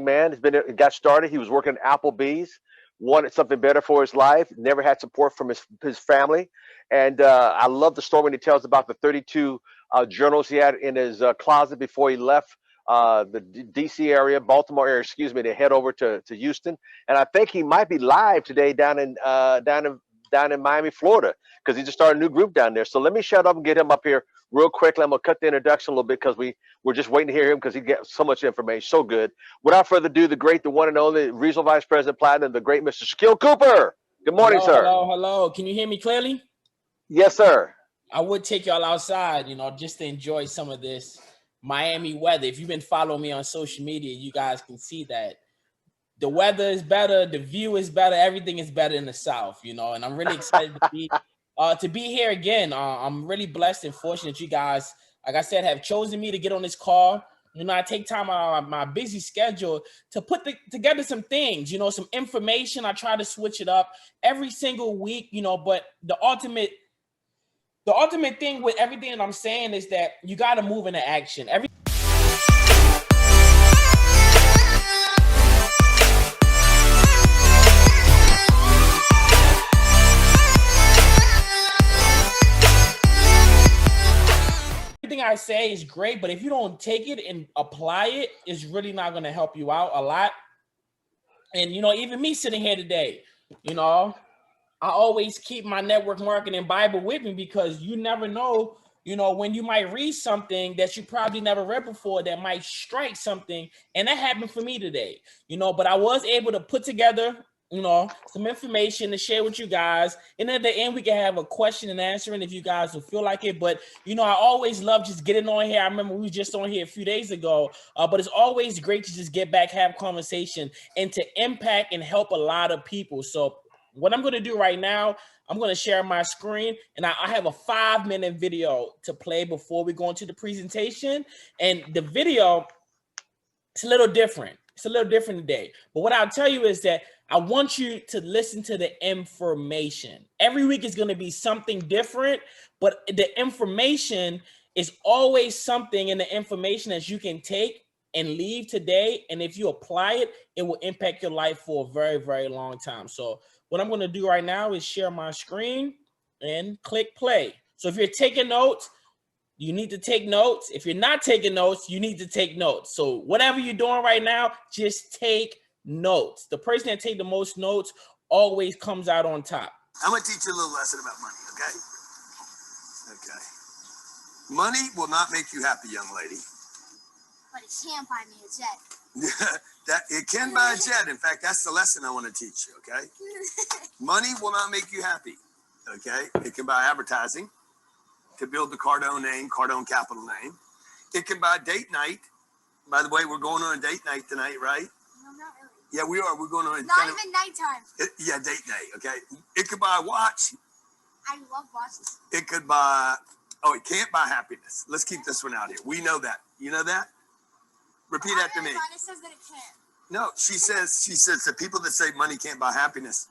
man. Got started. He was working at Applebee's, wanted something better for his life, never had support from his family. And I love the story when he tells about the 32 journals he had in his closet before he left the DC area, Baltimore area, excuse me, to head over to Houston. And I think he might be live today down in Miami, Florida, because he just started a new group down there. So let me shut up and get him up here real quickly. I'm gonna cut the introduction a little bit because we're just waiting to hear him because he gets so much information, so good. Without further ado, the great, the one and only Regional Vice President Platinum, the great Mr. Shakeel Cooper. Good morning, Hello, sir. hello. Can you hear me clearly? Yes, sir. I would take y'all outside, just to enjoy some of this Miami weather. If you've been following me on social media, you guys can see that the weather is better, the view is better, everything is better in the South, and I'm really excited to be here again. I'm really blessed and fortunate you guys, like I said, have chosen me to get on this call. I take time out of my busy schedule to put together some things, some information. I try to switch it up every single week, but the ultimate thing with everything that I'm saying is that you got to move into action. Everything I say is great, but if you don't take it and apply it, it's really not going to help you out a lot. And, even me sitting here today, I always keep my network marketing Bible with me because you never know, when you might read something that you probably never read before that might strike something. And that happened for me today, but I was able to put together, some information to share with you guys. And at the end, we can have a question and answering if you guys will feel like it. But, I always love just getting on here. I remember we were just on here a few days ago, but it's always great to just get back, have conversation, and to impact and help a lot of people. So what I'm going to do right now, I'm going to share my screen, and I have a 5-minute video to play before we go into the presentation. And the video, it's a little different. It's a little different today. But what I'll tell you is that I want you to listen to the information. Every week is going to be something different, but the information is always something in the information that you can take and leave today. And if you apply it, it will impact your life for a very, very long time. So what I'm going to do right now is share my screen and click play. So if you're taking notes, you need to take notes. If you're not taking notes, you need to take notes. So whatever you're doing right now, just take notes. The person that takes the most notes always comes out on top. I'm going to teach you a little lesson about money, okay? Okay. Money will not make you happy, young lady. But it can buy me a jet. It can buy a jet. In fact, that's the lesson I want to teach you, okay? Money will not make you happy, okay? It can buy advertising to build the Cardone name, Cardone Capital name. It can buy date night. By the way, we're going on a date night tonight, right? No, not really. Yeah, we are. We're going on a Not even nighttime. Yeah, date night, okay? It could buy a watch. I love watches. It could buy, it can't buy happiness. Let's keep this one out here. We know that. You know that? Repeat after me. It says that it can't. No, she says the people that say money can't buy happiness.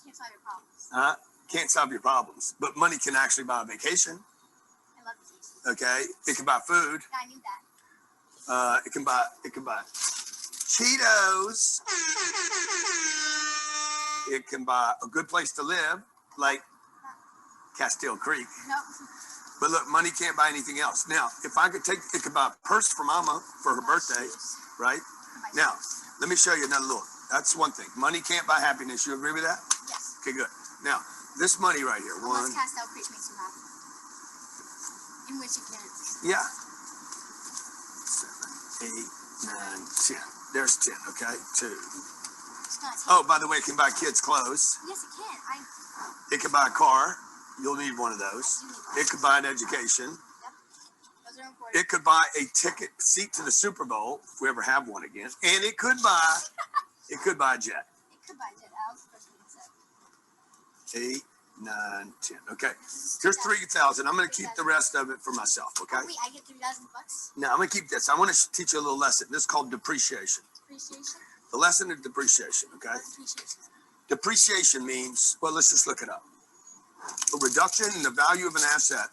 Can't solve your problems. Can't solve your problems. But money can actually buy a vacation. I love vacations. Okay. It can buy food. Yeah, I knew that. It can buy Cheetos. It can buy a good place to live, like Castile Creek. No. But look, money can't buy anything else. Now, if I could it could buy a purse for mama for her birthday, right? Now, let me show you another look. That's one thing. Money can't buy happiness. You agree with that? Yes. Okay, good. Now, this money right here. Unless Castile Creek makes you happy. In which it can't. Yeah. 7, 8, 9, 10. There's 10, okay? 2. It's not 10. Oh, by the way, it can buy kids' clothes. Yes, it can. It can buy a car. You'll need one of those. It could buy an education. Yep. Those are important. It could buy a seat to the Super Bowl, if we ever have one again. And it could buy a jet. It could buy a jet. I was the first one to say. 8, 9, 10. Okay. Here's 3,000. I'm going to keep the rest of it for myself, okay? Wait, I get $3,000 bucks? No, I'm going to keep this. I want to teach you a little lesson. This is called depreciation. Depreciation? The lesson of depreciation, okay? What's depreciation? Depreciation means, well, let's just look it up. A reduction in the value of an asset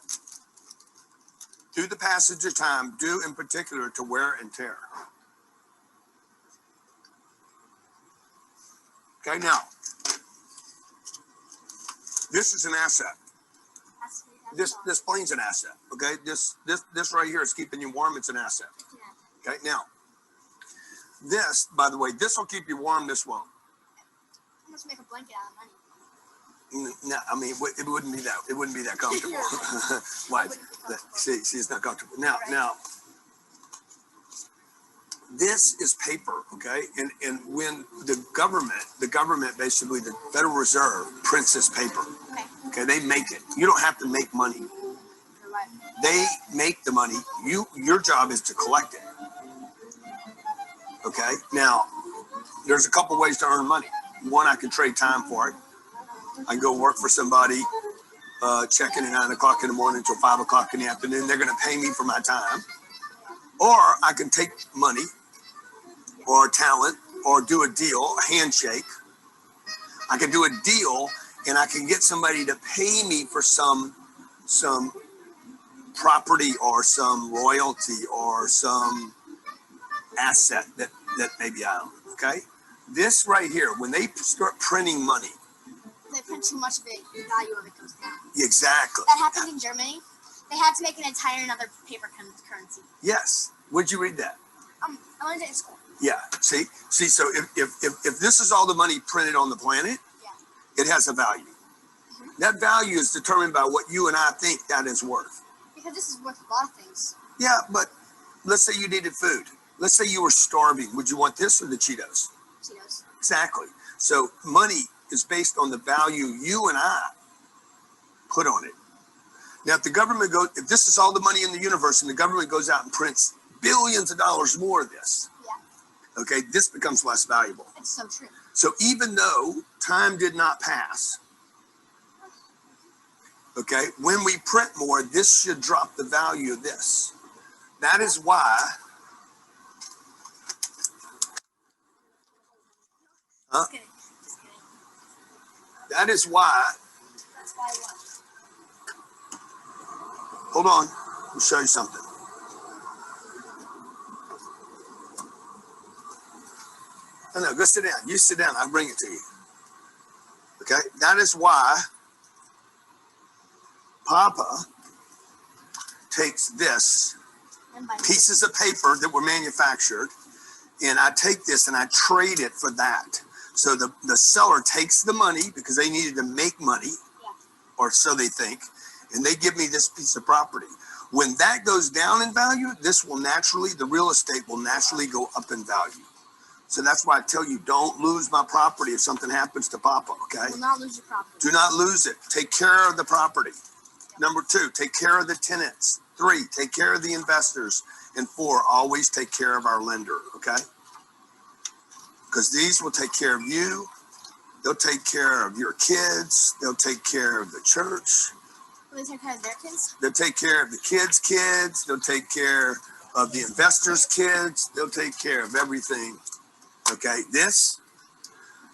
through the passage of time, due in particular to wear and tear. Okay, now, this is an asset. This plane's an asset. Okay, this right here is keeping you warm. It's an asset. Okay, now, this, by the way, this will keep you warm. This won't. I must make a blanket out of money. No, I mean, it wouldn't be that. It wouldn't be that comfortable. Why? See, it's not comfortable. Now, this is paper, okay? And when the government, basically the Federal Reserve, prints this paper. Okay, they make it. You don't have to make money. They make the money. Your job is to collect it. Okay. Now, there's a couple ways to earn money. One, I can trade time for it. I can go work for somebody, check in at 9 o'clock in the morning until 5 o'clock in the afternoon. They're going to pay me for my time. Or I can take money or talent or do a deal, a handshake. I can do a deal and I can get somebody to pay me for some property or some royalty or some asset that maybe I own. Okay. This right here, when they start printing money, they print too much of it, the value of it goes down. Exactly. That happened in Germany. They had to make an entire another paper currency. Yes. Where'd you read that? I learned it in school. Yeah. See. So if this is all the money printed on the planet, it has a value. That value is determined by what you and I think that is worth. Because this is worth a lot of things. Yeah, but let's say you needed food. Let's say you were starving. Would you want this or the Cheetos? Cheetos. Exactly. So money is based on the value you and I put on it. Now, if this is all the money in the universe and the government goes out and prints billions of dollars more of this, okay, this becomes less valuable. It's so true. So even though time did not pass, okay, when we print more, this should drop the value of this. That is why. Huh? Just kidding. That is why. That's why what? Hold on. Let me show you something. No, go sit down. You sit down. I'll bring it to you. Okay? That is why Papa takes this pieces of paper that were manufactured, and I take this and I trade it for that. So the seller takes the money because they needed to make money, or so they think, and they give me this piece of property. When that goes down in value, the real estate will naturally go up in value. So that's why I tell you, don't lose my property if something happens to Papa, okay? Do not lose your property. Do not lose it. Take care of the property. Number 2, take care of the tenants. 3, take care of the investors. And 4, always take care of our lender, okay? Because these will take care of you. They'll take care of your kids. They'll take care of the church. Will they take care of their kids? They'll take care of the kids' kids. They'll take care of the investors' kids. They'll take care of everything. Okay,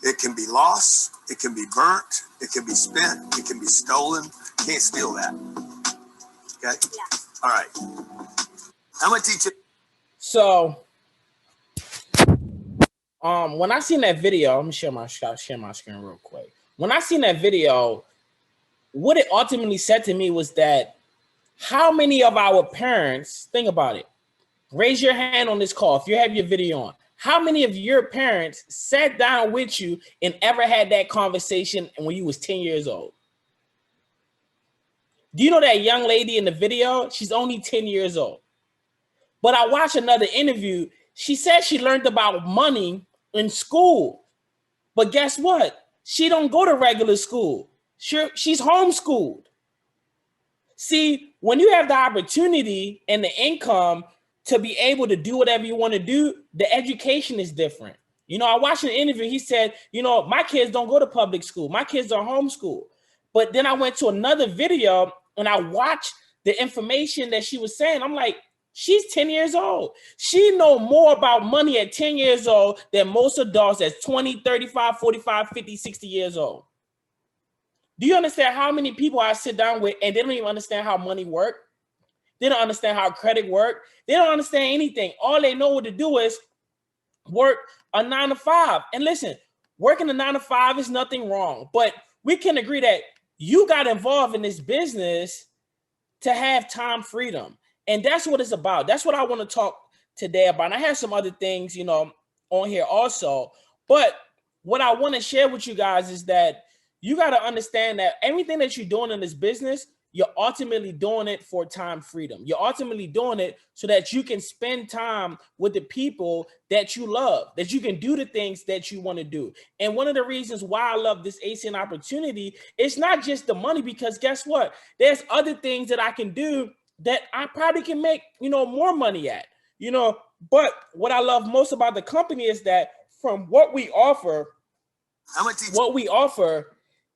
it can be lost. It can be burnt. It can be spent. It can be stolen. Can't steal that. Okay? Yeah. All right. I'm going to teach you. So, when I seen that video, let me share my screen real quick. When I seen that video, what it ultimately said to me was that how many of our parents, think about it, raise your hand on this call if you have your video on. How many of your parents sat down with you and ever had that conversation when you was 10 years old? Do you know that young lady in the video? She's only 10 years old. But I watched another interview. She said she learned about money in school. But guess what? She don't go to regular school. She's homeschooled. See, when you have the opportunity and the income to be able to do whatever you want to do, the education is different. You know, I watched an interview. He said, you know, my kids don't go to public school. My kids are homeschooled. But then I went to another video and I watched the information that she was saying. I'm like, she's 10 years old. She know more about money at 10 years old than most adults that's 20, 35, 45, 50, 60 years old. Do you understand how many people I sit down with and they don't even understand how money works? They don't understand how credit works. They don't understand anything. All they know what to do is work a 9 to 5. And listen, working a 9-to-5 is nothing wrong, but we can agree that you got involved in this business to have time freedom. And that's what it's about. That's what I want to talk today about. And I have some other things, you know, on here also. But what I want to share with you guys is that you got to understand that everything that you're doing in this business, you're ultimately doing it for time freedom. You're ultimately doing it so that you can spend time with the people that you love, that you can do the things that you want to do. And one of the reasons why I love this ACN opportunity, it's not just the money, because guess what? There's other things that I can do that I probably can make, you know, more money at, you know. But what I love most about the company is that from what we offer,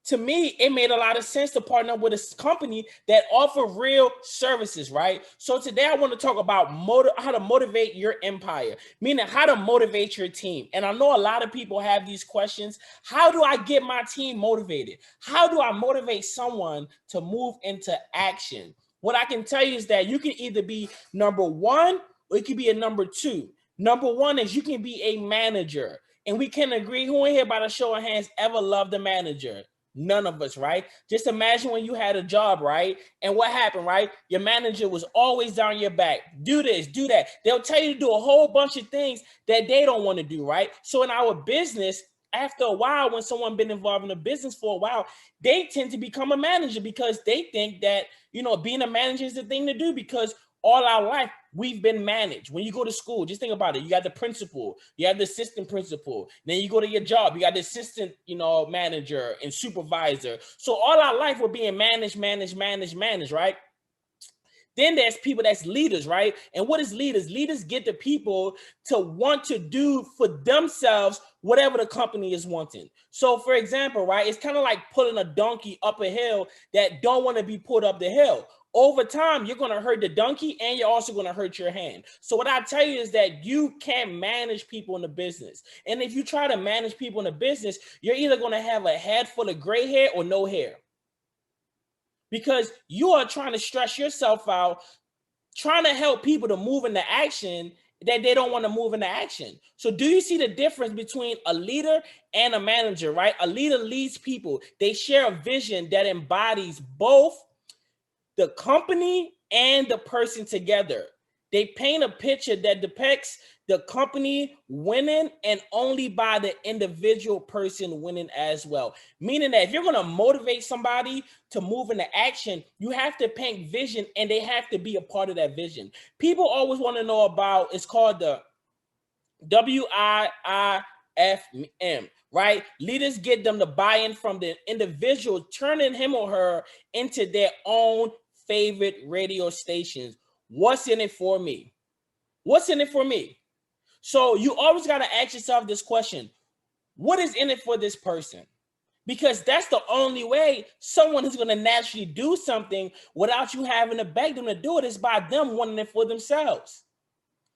to me, it made a lot of sense to partner with a company that offer real services, right? So today I want to talk about how to motivate your empire, meaning how to motivate your team. And I know a lot of people have these questions. How do I get my team motivated? How do I motivate someone to move into action? What I can tell you is that you can either be number one or it could be a number two. Number one is you can be a manager. And we can agree, who in here by the show of hands ever loved a manager? None of us, right? Just imagine when you had a job, right? And what happened, right? Your manager was always down your back. Do this, do that. They'll tell you to do a whole bunch of things that they don't want to do, right? So in our business, after a while, when someone been involved in a business for a while, they tend to become a manager because they think that, you know, being a manager is the thing to do, because all our life we've been managed. When you go to school, just think about it. You got the principal, you have the assistant principal. Then you go to your job, you got the assistant, you know, manager and supervisor. So all our life we're being managed, right? Then there's people that's leaders, right? And what is leaders? Leaders get the people to want to do for themselves whatever the company is wanting. So for example, right, it's kind of like pulling a donkey up a hill that don't want to be pulled up the hill. Over time, you're going to hurt the donkey and you're also going to hurt your hand. So what I tell you is that you can't manage people in the business. And if you try to manage people in the business, you're either going to have a head full of gray hair or no hair. Because you are trying to stress yourself out, trying to help people to move into action that they don't want to move into action. So do you see the difference between a leader and a manager, right? A leader leads people. They share a vision that embodies both the company and the person together. They paint a picture that depicts the company winning and only by the individual person winning as well. Meaning that if you're going to motivate somebody to move into action, you have to paint vision and they have to be a part of that vision. People always want to know about, it's called the WIIFM, right? Leaders get them to buy in from the individual, turning him or her into their own favorite radio stations. What's in it for me? What's in it for me? So you always got to ask yourself this question: what is in it for this person? Because that's the only way someone is going to naturally do something without you having to beg them to do it, is by them wanting it for themselves.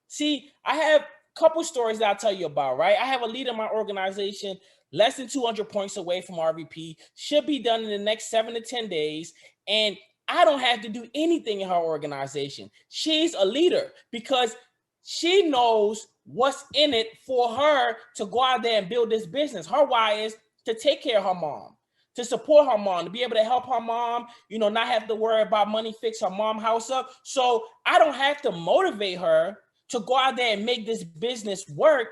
See, I have a couple stories that I'll tell you about, right? I have a leader in my organization, less than 200 points away from RVP, should be done in the next 7 to 10 days. And I don't have to do anything in her organization. She's a leader because she knows what's in it for her to go out there and build this business. Her why is to take care of her mom, to support her mom, to be able to help her mom, you know, not have to worry about money, fix her mom house up. So I don't have to motivate her to go out there and make this business work.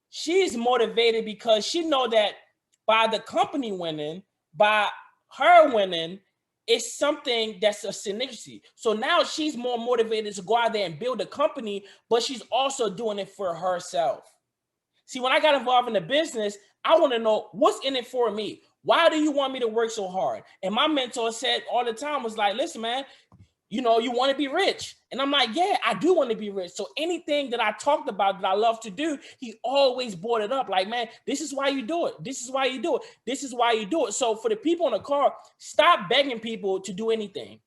She's motivated because she know that by the company winning, by her winning, it's something that's a synergy. So now she's more motivated to go out there and build a company, but she's also doing it for herself. See, when I got involved in the business, I want to know what's in it for me. Why do you want me to work so hard? And my mentor said all the time was like, listen, man, you know, you want to be rich. And I'm like, yeah, I do want to be rich. So anything that I talked about that I love to do, he always brought it up. Like, man, this is why you do it. This is why you do it. This is why you do it. So for the people in the car, stop begging people to do anything.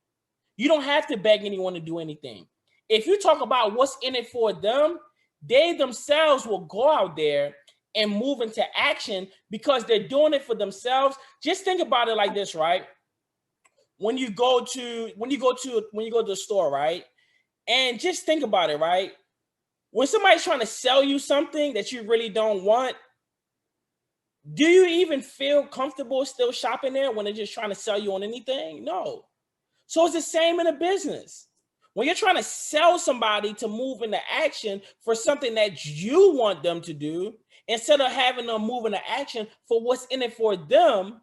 You don't have to beg anyone to do anything. If you talk about what's in it for them, they themselves will go out there and move into action because they're doing it for themselves. Just think about it like this, right? When you go to the store, right? And just think about it, right? When somebody's trying to sell you something that you really don't want, Do you even feel comfortable still shopping there when they're just trying to sell you on anything? No. So it's the same in a business. When you're trying to sell somebody to move into action for something that you want them to do, instead of having them move into action for what's in it for them,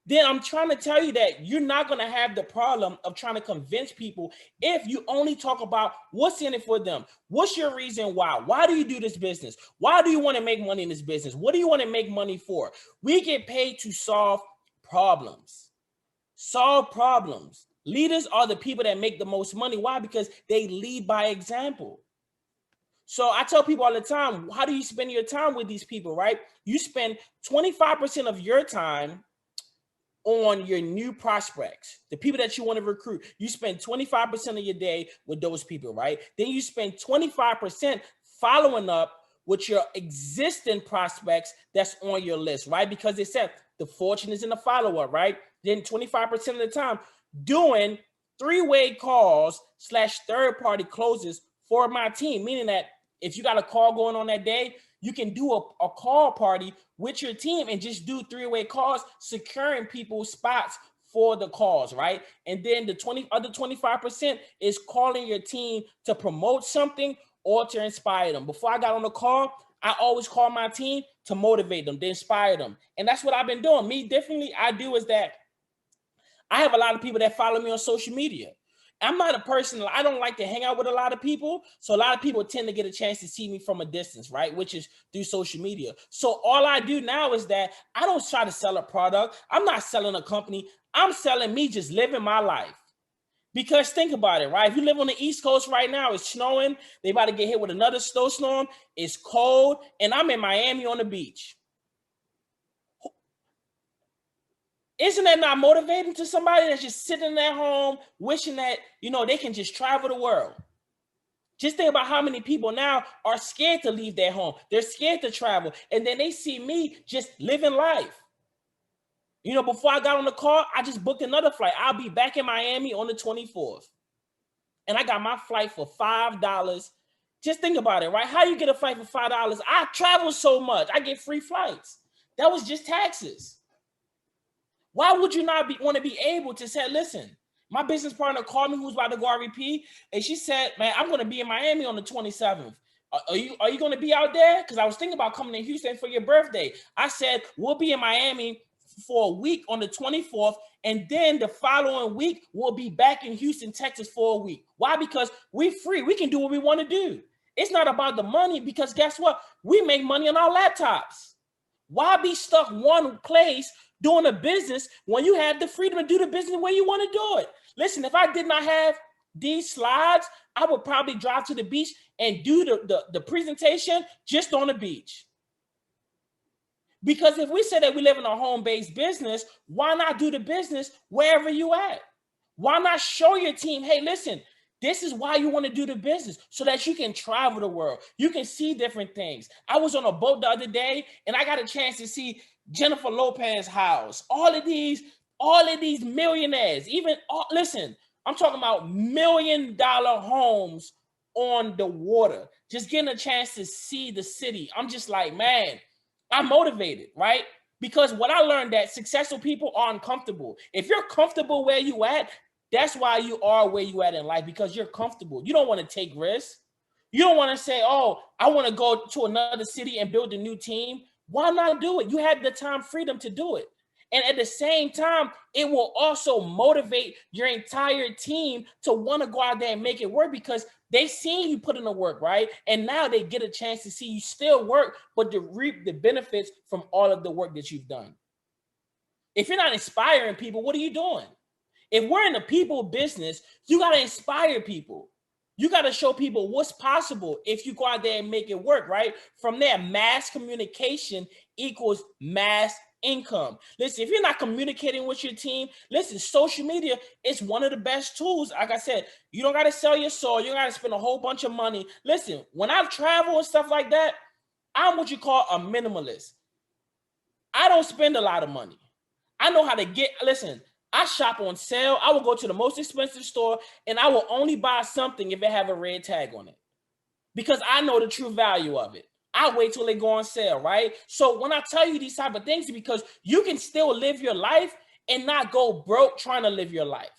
then I'm trying to tell you that you're not going to have the problem of trying to convince people if you only talk about what's in it for them. What's your reason why? Why do you do this business? Why do you want to make money in this business? What do you want to make money for? We get paid to solve problems. Solve problems. Leaders are the people that make the most money. Why? Because they lead by example. So I tell people all the time, how do you spend your time with these people, right? You spend 25% of your time on your new prospects, the people that you want to recruit. You spend 25% of your day with those people, right? Then you spend 25% following up with your existing prospects that's on your list, right? Because they said the fortune is in the follow-up, right? Then 25% of the time doing three-way calls / third-party closes for my team, meaning that if you got a call going on that day, you can do a call party with your team and just do three-way calls, securing people's spots for the calls, right? And then the other 25% is calling your team to promote something or to inspire them. Before I got on the call, I always call my team to motivate them, to inspire them. And that's what I've been doing. Me, differently, I do is that I have a lot of people that follow me on social media. I'm not a person, I don't like to hang out with a lot of people. So a lot of people tend to get a chance to see me from a distance, right? Which is through social media. So all I do now is that I don't try to sell a product. I'm not selling a company. I'm selling me just living my life. Because think about it, right? If you live on the East Coast right now, it's snowing. They about to get hit with another snowstorm. It's cold. And I'm in Miami on the beach. Isn't that not motivating to somebody that's just sitting at home wishing that, they can just travel the world? Just think about how many people now are scared to leave their home. They're scared to travel. And then they see me just living life. Before I got on the call, I just booked another flight. I'll be back in Miami on the 24th. And I got my flight for $5. Just think about it, right? How you get a flight for $5? I travel so much. I get free flights. That was just taxes. Why would you not want to be able to say, listen, my business partner called me who's about to go RVP, and she said, man, I'm going to be in Miami on the 27th. Are you going to be out there? Because I was thinking about coming to Houston for your birthday. I said, we'll be in Miami for a week on the 24th, and then the following week, we'll be back in Houston, Texas for a week. Why? Because we're free. We can do what we want to do. It's not about the money, because guess what? We make money on our laptops. Why be stuck one place doing a business when you have the freedom to do the business the way you want to do it? Listen, if I did not have these slides, I would probably drive to the beach and do the presentation just on the beach. Because if we say that we live in a home-based business, why not do the business wherever you at? Why not show your team, hey, listen, this is why you want to do the business, so that you can travel the world. You can see different things. I was on a boat the other day, and I got a chance to see Jennifer Lopez's house. All of these millionaires. Listen, I'm talking about $1 million homes on the water. Just getting a chance to see the city. I'm just like, man, I'm motivated, right? Because what I learned that successful people are uncomfortable. If you're comfortable where you at, that's why you are where you at in life, because you're comfortable. You don't want to take risks. You don't want to say, oh, I want to go to another city and build a new team. Why not do it? You have the time freedom to do it. And at the same time, it will also motivate your entire team to want to go out there and make it work, because they seen you put in the work, right? And now they get a chance to see you still work, but to reap the benefits from all of the work that you've done. If you're not inspiring people, what are you doing? If we're in the people business, you got to inspire people. You got to show people what's possible if you go out there and make it work, right? From there, mass communication equals mass income. Listen, if you're not communicating with your team, listen, social media is one of the best tools. Like I said, you don't got to sell your soul. You don't got to spend a whole bunch of money. Listen, when I travel and stuff like that, I'm what you call a minimalist. I don't spend a lot of money. I know how to listen, I shop on sale. I will go to the most expensive store, and I will only buy something if it have a red tag on it, because I know the true value of it. I wait till they go on sale, right? So when I tell you these type of things, because you can still live your life and not go broke trying to live your life.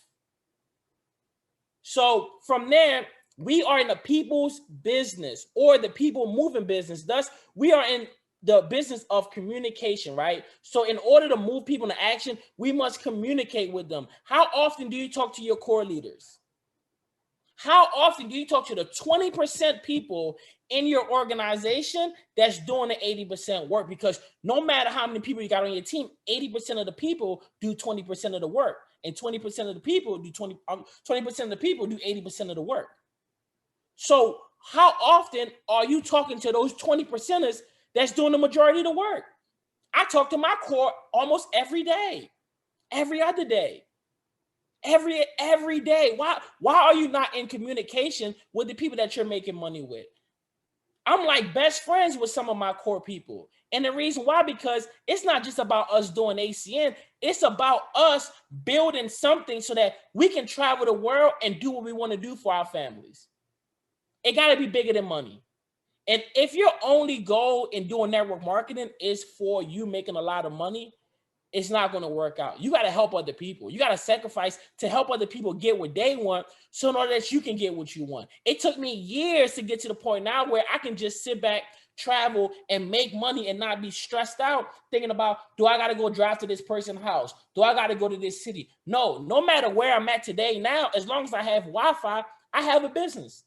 So from there, we are in the people's business or the people moving business. Thus, we are in the business of communication, right? So in order to move people into action, we must communicate with them. How often do you talk to your core leaders? How often do you talk to the 20% people in your organization that's doing the 80% work? Because no matter how many people you got on your team, 80% of the people do 20% of the work, and 20% of the people do 20% of the people do 80% of the work. So how often are you talking to those 20%ers that's doing the majority of the work? I talk to my core almost every day, every other day. Every day. Why are you not in communication with the people that you're making money with? I'm like best friends with some of my core people. And the reason why, because it's not just about us doing ACN, it's about us building something so that we can travel the world and do what we want to do for our families. It got to be bigger than money. And if your only goal in doing network marketing is for you making a lot of money, it's not going to work out. You got to help other people. You got to sacrifice to help other people get what they want so that you can get what you want. It took me years to get to the point now where I can just sit back, travel, and make money and not be stressed out thinking about, do I got to go drive to this person's house? Do I got to go to this city? No matter where I'm at today now, as long as I have Wi-Fi, I have a business.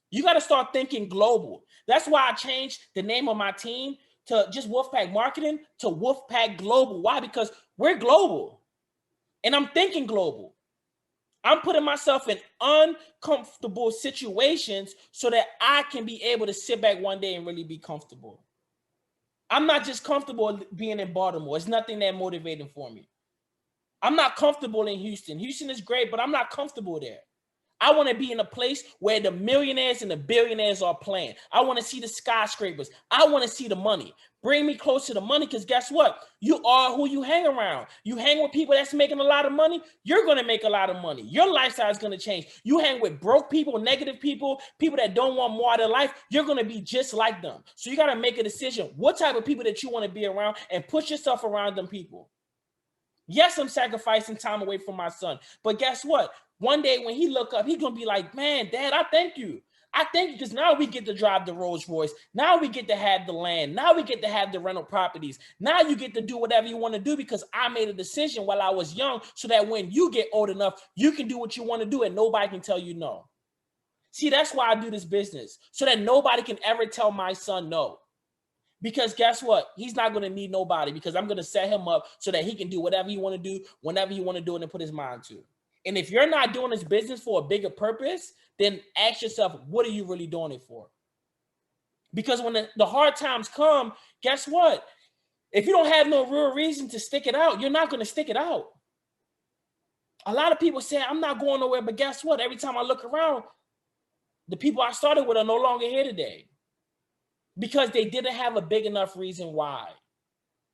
You got to start thinking global. That's why I changed the name of my team to just Wolfpack Marketing to Wolfpack Global. Why? Because we're global. And I'm thinking global. I'm putting myself in uncomfortable situations so that I can be able to sit back one day and really be comfortable. I'm not just comfortable being in Baltimore. It's nothing that motivating for me. I'm not comfortable in Houston. Houston is great, but I'm not comfortable there. I want to be in a place where the millionaires and the billionaires are playing. I want to see the skyscrapers. I want to see the money. Bring me close to the money, because guess what? You are who you hang around. You hang with people that's making a lot of money, you're going to make a lot of money. Your lifestyle is going to change. You hang with broke people, negative people, people that don't want more out of life, you're going to be just like them. So you got to make a decision what type of people that you want to be around and push yourself around them people. Yes, I'm sacrificing time away from my son, but guess what? One day when he look up, he's going to be like, man, Dad, I thank you. I thank you, because now we get to drive the Rolls Royce. Now we get to have the land. Now we get to have the rental properties. Now you get to do whatever you want to do because I made a decision while I was young so that when you get old enough, you can do what you want to do and nobody can tell you no. See, that's why I do this business, so that nobody can ever tell my son no. Because guess what? He's not going to need nobody, because I'm going to set him up so that he can do whatever he want to do, whenever he want to do it and put his mind to. And if you're not doing this business for a bigger purpose, then ask yourself, what are you really doing it for? Because when the hard times come, guess what? If you don't have no real reason to stick it out, you're not going to stick it out. A lot of people say, I'm not going nowhere, but guess what? Every time I look around, the people I started with are no longer here today because they didn't have a big enough reason why.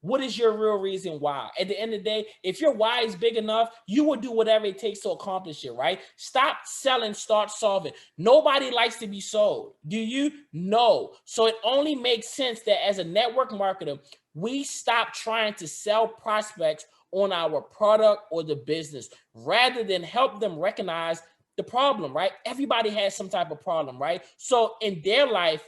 What is your real reason why? At the end of the day, if your why is big enough, you will do whatever it takes to accomplish it, right? Stop selling, start solving. Nobody likes to be sold. Do you? No. So it only makes sense that as a network marketer, we stop trying to sell prospects on our product or the business rather than help them recognize the problem, right? Everybody has some type of problem, right? So in their life,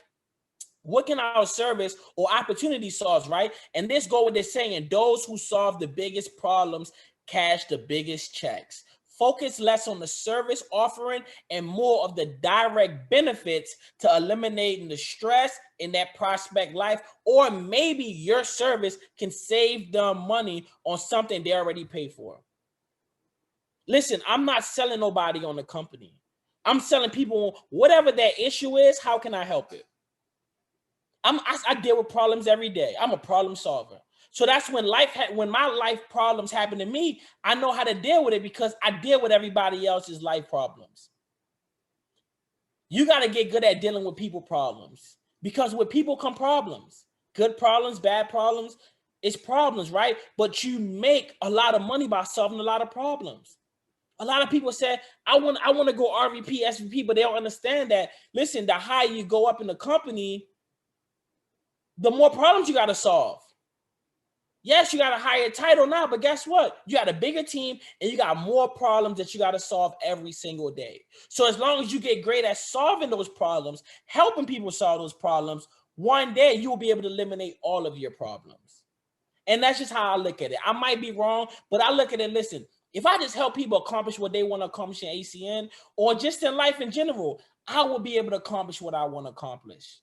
what can our service or opportunity solve, right? And this go with this saying, those who solve the biggest problems cash the biggest checks. Focus less on the service offering and more of the direct benefits to eliminating the stress in that prospect life, or maybe your service can save them money on something they already pay for. Listen, I'm not selling nobody on the company. I'm selling people whatever their issue is, how can I help it? I deal with problems every day. I'm a problem solver. So that's when when my life problems happen to me, I know how to deal with it because I deal with everybody else's life problems. You got to get good at dealing with people problems, because with people come problems. Good problems, bad problems, it's problems, right? But you make a lot of money by solving a lot of problems. A lot of people say, I want to go RVP, SVP, but they don't understand that, listen, the higher you go up in the company, the more problems you got to solve. Yes, you got a higher title now, but guess what? You got a bigger team and you got more problems that you got to solve every single day. So as long as you get great at solving those problems, helping people solve those problems, one day you will be able to eliminate all of your problems. And that's just how I look at it. I might be wrong, but I look at it, listen, if I just help people accomplish what they want to accomplish in ACN or just in life in general, I will be able to accomplish what I want to accomplish.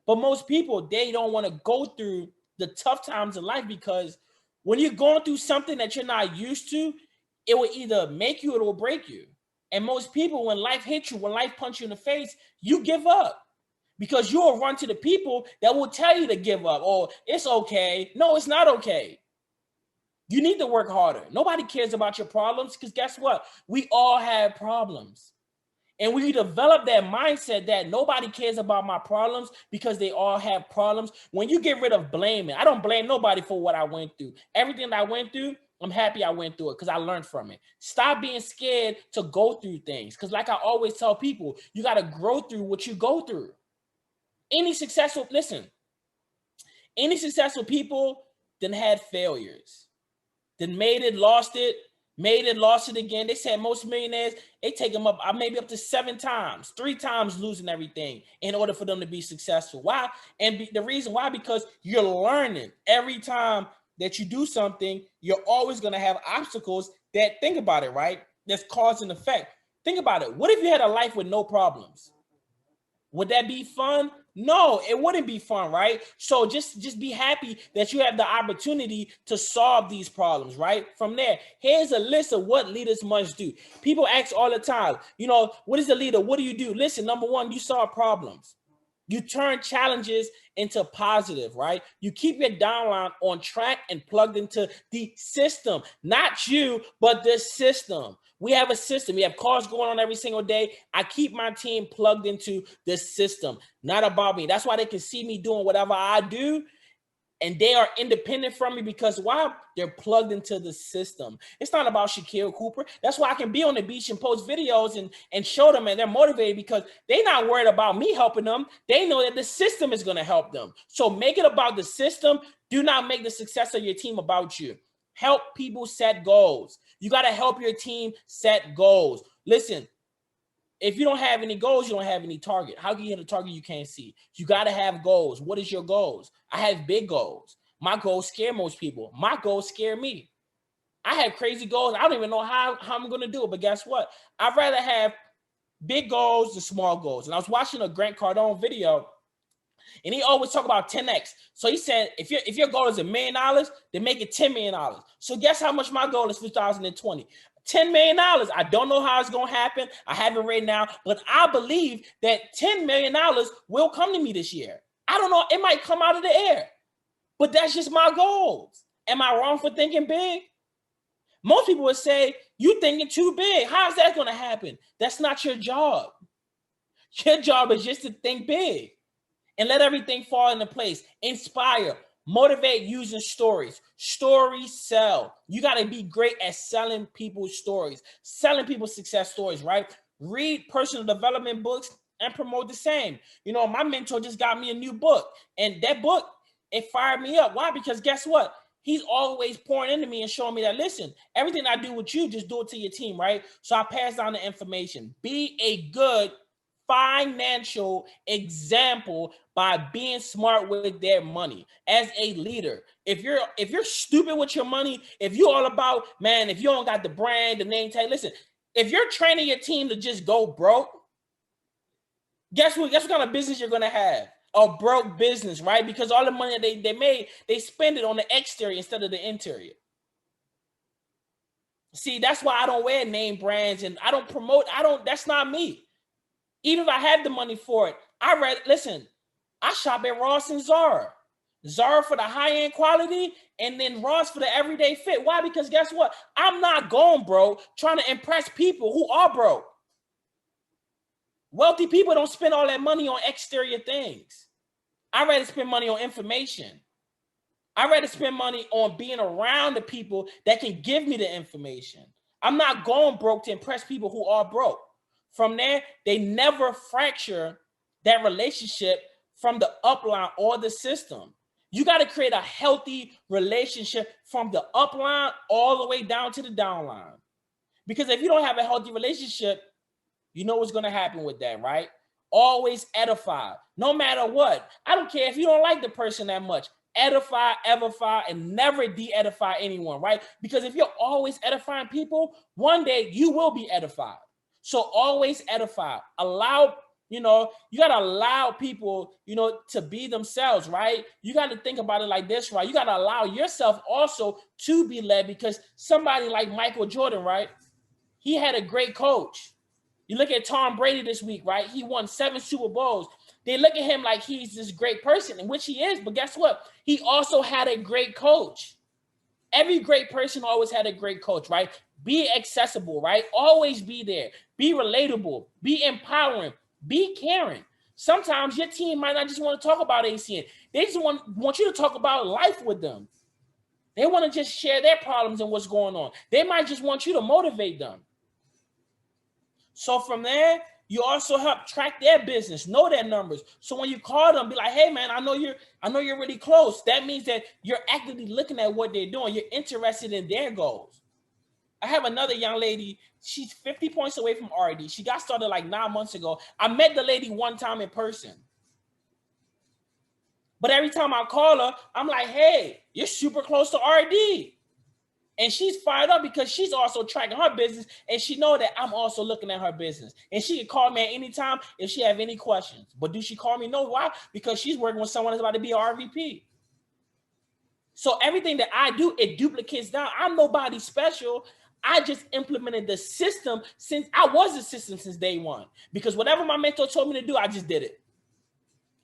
But most people, they don't want to go through the tough times in life because when you're going through something that you're not used to, it will either make you or it will break you. And most people, when life hits you, when life punches you in the face, you give up because you will run to the people that will tell you to give up or it's okay. No, it's not okay. You need to work harder. Nobody cares about your problems because guess what? We all have problems. And we develop that mindset that nobody cares about my problems because they all have problems. When you get rid of blaming, I don't blame nobody for what I went through. Everything that I went through, I'm happy I went through it because I learned from it. Stop being scared to go through things. Because like I always tell people, you got to grow through what you go through. Any successful people then had failures, then made it, lost it again. They said most millionaires, they take them up maybe up to 7 times, 3 times losing everything in order for them to be successful. Why? And the reason why, because you're learning. Every time that you do something, you're always going to have obstacles that, think about it, right? That's cause and effect. Think about it. What if you had a life with no problems? Would that be fun? No, it wouldn't be fun, right? So just be happy that you have the opportunity to solve these problems, right? From there, here's a list of what leaders must do. People ask all the time, what is a leader? What do you do? Listen, number one, you solve problems. You turn challenges into positive, right? You keep your downline on track and plugged into the system. Not you, but the system. We have a system. We have calls going on every single day. I keep my team plugged into the system, not about me. That's why they can see me doing whatever I do. And they are independent from me because why? They're plugged into the system. It's not about Shakeel Cooper. That's why I can be on the beach and post videos and show them, and they're motivated because they're not worried about me helping them. They know that the system is going to help them. So make it about the system. Do not make the success of your team about you. Help people set goals. You got to help your team set goals. Listen, if you don't have any goals, you don't have any target. How can you hit a target you can't see? You got to have goals. What is your goals? I have big goals. My goals scare most people. My goals scare me. I have crazy goals. I don't even know how I'm going to do it. But guess what? I'd rather have big goals than small goals. And I was watching a Grant Cardone video, and he always talk about 10x. So he said, if your goal is $1 million, then make it $10 million. So guess how much my goal is for 2020? $10 million. I don't know how it's going to happen. I haven't right now, but I believe that $10 million will come to me this year. I don't know. It might come out of the air, but that's just my goals. Am I wrong for thinking big? Most people would say, you thinking too big. How's that going to happen? That's not your job. Your job is just to think big and let everything fall into place. Inspire. Motivate using stories. Stories sell. You got to be great at selling people's stories, selling people's success stories, right? Read personal development books and promote the same. My mentor just got me a new book, and that book, it fired me up. Why? Because guess what? He's always pouring into me and showing me that, listen, everything I do with you, just do it to your team, right? So I pass down the information. Be a good financial example by being smart with their money as a leader. If you're stupid with your money, if you're all about, man, if you don't got the brand, the name tag, listen, if you're training your team to just go broke, guess what kind of business you're going to have? A broke business, right? Because all the money they made, they spend it on the exterior instead of the interior. See, that's why I don't wear name brands and I don't promote. That's not me. Even if I had the money for it, I shop at Ross and Zara. Zara for the high-end quality and then Ross for the everyday fit. Why? Because guess what? I'm not going broke trying to impress people who are broke. Wealthy people don't spend all that money on exterior things. I'd rather spend money on information. I'd rather spend money on being around the people that can give me the information. I'm not going broke to impress people who are broke. From there, they never fracture that relationship from the upline or the system. You got to create a healthy relationship from the upline all the way down to the downline. Because if you don't have a healthy relationship, you know what's going to happen with that, right? Always edify, no matter what. I don't care if you don't like the person that much. Edify, edify, and never de-edify anyone, right? Because if you're always edifying people, one day you will be edified. So always edify. Allow, you got to allow people, to be themselves, right? You got to think about it like this, right? You got to allow yourself also to be led, because somebody like Michael Jordan, right? He had a great coach. You look at Tom Brady this week, right? He won 7 Super Bowls. They look at him like he's this great person, in which he is. But guess what? He also had a great coach. Every great person always had a great coach, right? Be accessible, right? Always be there. Be relatable. Be empowering. Be caring. Sometimes your team might not just want to talk about ACN. They just want you to talk about life with them. They want to just share their problems and what's going on. They might just want you to motivate them. So from there, you also help track their business, know their numbers. So when you call them, be like, hey man, I know you're really close. That means that you're actively looking at what they're doing. You're interested in their goals. I have another young lady. She's 50 points away from RD. She got started like 9 months ago. I met the lady one time in person. But every time I call her, I'm like, hey, you're super close to RD. And she's fired up because she's also tracking her business, and she know that I'm also looking at her business. And she can call me at any time if she have any questions. But do she call me? No. Why? Because she's working with someone that's about to be an RVP. So everything that I do, it duplicates down. I'm nobody special. I just implemented the system since I was a system since day one. Because whatever my mentor told me to do, I just did it.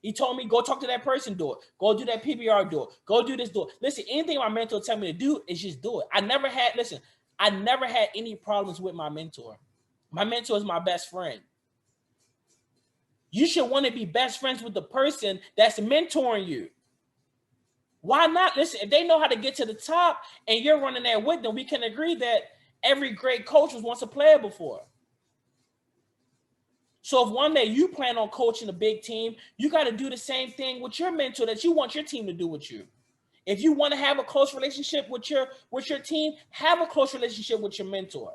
He told me, go talk to that person, do it. Go do that PBR, do it. Go do this, do it. Listen, anything my mentor tell me to do is just do it. I never had any problems with my mentor. My mentor is my best friend. You should want to be best friends with the person that's mentoring you. Why not? Listen, if they know how to get to the top and you're running there with them, we can agree that every great coach was once a player before. So if one day you plan on coaching a big team, you got to do the same thing with your mentor that you want your team to do with you. If you want to have a close relationship with your team, have a close relationship with your mentor.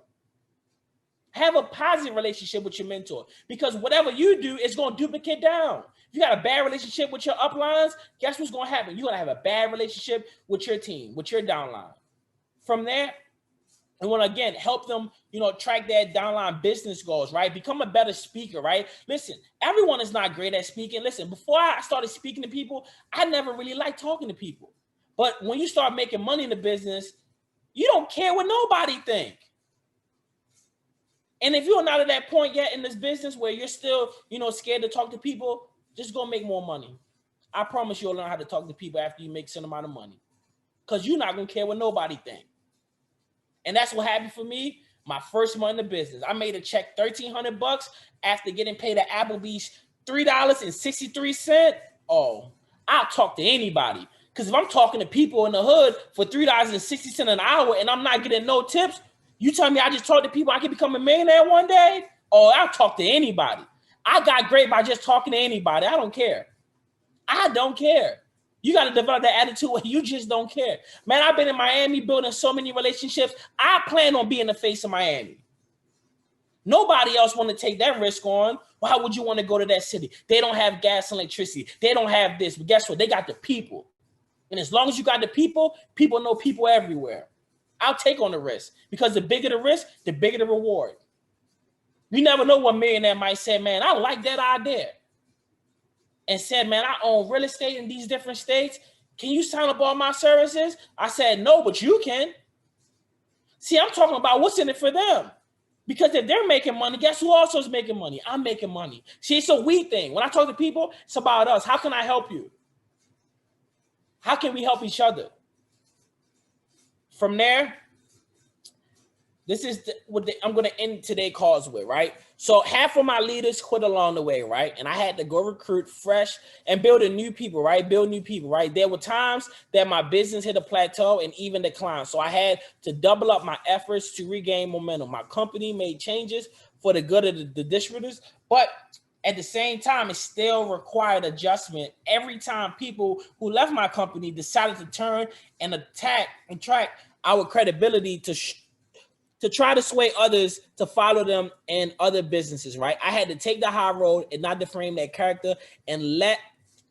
Have a positive relationship with your mentor, because whatever you do is going to duplicate down. If you got a bad relationship with your uplines, guess what's going to happen? You're going to have a bad relationship with your team, with your downline. From there, I want to, again, help them, track their downline business goals, right? Become a better speaker, right? Listen, everyone is not great at speaking. Listen, before I started speaking to people, I never really liked talking to people. But when you start making money in the business, you don't care what nobody think. And if you're not at that point yet in this business where you're still, scared to talk to people, just go make more money. I promise you'll learn how to talk to people after you make some amount of money, because you're not going to care what nobody think. And that's what happened for me my first month in the business. I made a check $1,300 after getting paid at Applebee's $3.63. Oh, I'll talk to anybody. Because if I'm talking to people in the hood for $3.60 an hour and I'm not getting no tips, you tell me I just talk to people, I can become a millionaire one day? Oh, I'll talk to anybody. I got great by just talking to anybody. I don't care. I don't care. You got to develop that attitude where you just don't care. Man, I've been in Miami building so many relationships. I plan on being the face of Miami. Nobody else want to take that risk on. Why would you want to go to that city? They don't have gas and electricity. They don't have this. But guess what? They got the people. And as long as you got the people, people know people everywhere. I'll take on the risk, because the bigger the risk, the bigger the reward. You never know what millionaire might say, man, I like that idea. And said, man, I own real estate in these different states. Can you sign up all my services? I said, no, but you can. See, I'm talking about what's in it for them. Because if they're making money, guess who also is making money? I'm making money. See, it's a we thing. When I talk to people, it's about us. How can I help you? How can we help each other? From there, this is what I'm going to end today's calls with, right? So half of my leaders quit along the way, right? And I had to go recruit fresh and build new people, right? There were times that my business hit a plateau and even declined. So I had to double up my efforts to regain momentum. My company made changes for the good of the distributors, but At the same time, it still required adjustment every time people who left my company decided to turn and attack and track our credibility to try to sway others to follow them in other businesses, right? I had to take the high road and not deframe that character and let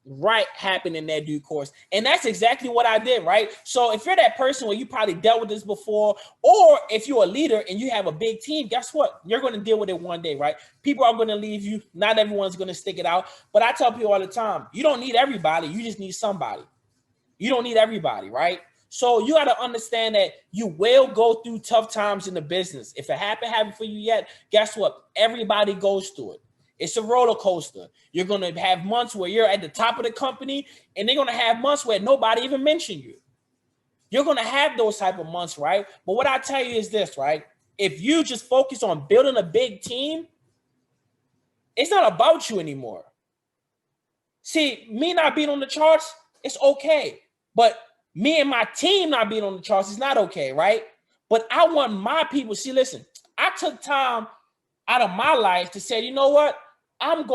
right happen in that due course. And that's exactly what I did, right? So if you're that person where you probably dealt with this before, or if you're a leader and you have a big team, guess what? You're going to deal with it one day, right? People are going to leave you. Not everyone's going to stick it out. But I tell people all the time, you don't need everybody. You just need somebody. You don't need everybody, right? So you got to understand that you will go through tough times in the business. If it haven't for you yet, guess what? Everybody goes through it. It's a roller coaster. You're going to have months where you're at the top of the company, and they're going to have months where nobody even mentioned you. You're going to have those type of months, right? But what I tell you is this, right? If you just focus on building a big team, it's not about you anymore. See, me not being on the charts, it's okay. But me and my team not being on the charts is not okay, right? But I want my people, see, listen, I took time out of my life to say, you know what? I'm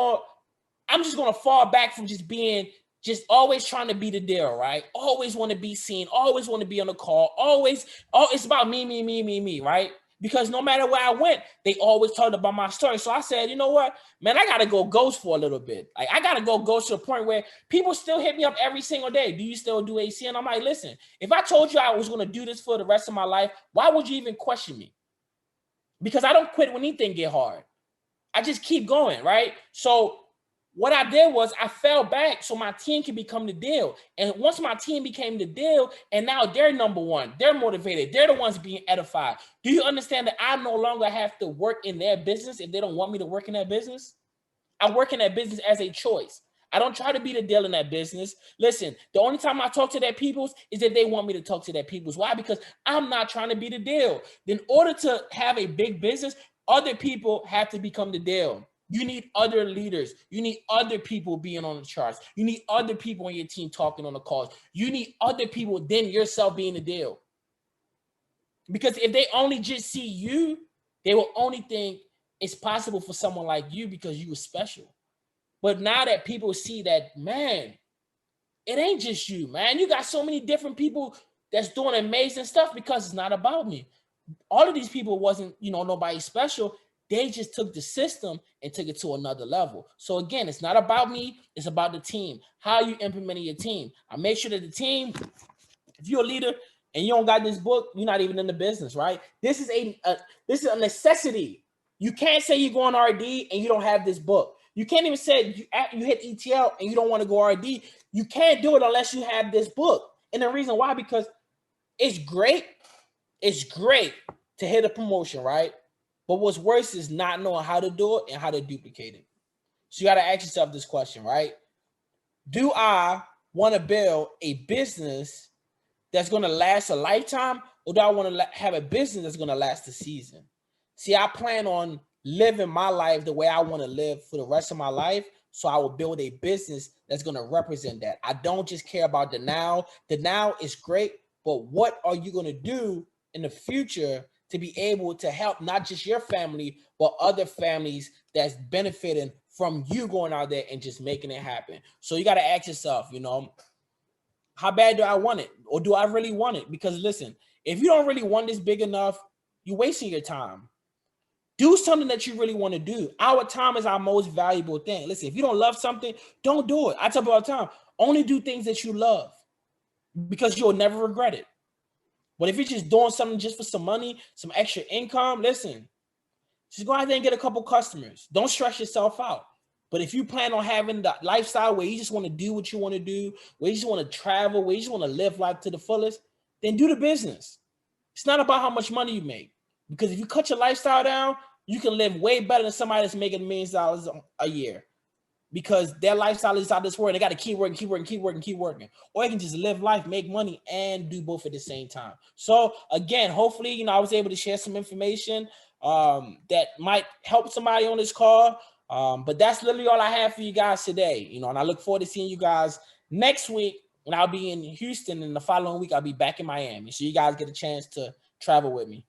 just going to fall back from just always trying to be the deal, right? Always want to be seen, always want to be on the call, it's about me, right? Because no matter where I went, they always talked about my story. So I said, you know what, man, I got to go ghost for a little bit. Like, I got to go ghost to the point where people still hit me up every single day. Do you still do AC? And I'm like, listen, if I told you I was going to do this for the rest of my life, why would you even question me? Because I don't quit when anything get hard. I just keep going, right? So what I did was I fell back so my team could become the deal. And once my team became the deal, and now they're number one, they're motivated, they're the ones being edified. Do you understand that I no longer have to work in their business if they don't want me to work in that business? I work in that business as a choice. I don't try to be the deal in that business. Listen, the only time I talk to that peoples is if they want me to talk to that peoples. Why? Because I'm not trying to be the deal. In order to have a big business, other people have to become the deal. You need other leaders. You need other people being on the charts. You need other people on your team talking on the calls. You need other people than yourself being the deal. Because if they only just see you, they will only think it's possible for someone like you because you were special. But now that people see that, man, it ain't just you, man. You got so many different people that's doing amazing stuff because it's not about me. All of these people wasn't, nobody special. They just took the system and took it to another level. So again, it's not about me. It's about the team. How you implementing your team. I make sure that the team, if you're a leader and you don't got this book, you're not even in the business, right? This is a necessity. You can't say you go on RD and you don't have this book. You can't even say you hit ETL and you don't want to go RD. You can't do it unless you have this book. And the reason why, because it's great. It's great to hit a promotion, right? But what's worse is not knowing how to do it and how to duplicate it. So you got to ask yourself this question, right? Do I want to build a business that's going to last a lifetime, or do I want to have a business that's going to last a season? See, I plan on living my life the way I want to live for the rest of my life. So I will build a business that's going to represent that. I don't just care about the now. The now is great, but what are you going to do in the future to be able to help not just your family, but other families that's benefiting from you going out there and just making it happen? So you got to ask yourself, how bad do I want it? Or do I really want it? Because listen, if you don't really want this big enough, you're wasting your time. Do something that you really want to do. Our time is our most valuable thing. Listen, if you don't love something, don't do it. I tell people all the time, only do things that you love because you'll never regret it. But if you're just doing something just for some money, some extra income, listen, just go out there and get a couple customers. Don't stress yourself out. But if you plan on having the lifestyle where you just want to do what you want to do, where you just want to travel, where you just want to live life to the fullest, then do the business. It's not about how much money you make. Because if you cut your lifestyle down, you can live way better than somebody that's making $1 million a year. Because their lifestyle is out this world. They got to keep working. Or you can just live life, make money, and do both at the same time. So again, hopefully, I was able to share some information that might help somebody on this call. But that's literally all I have for you guys today. And I look forward to seeing you guys next week when I'll be in Houston, and the following week I'll be back in Miami. So you guys get a chance to travel with me.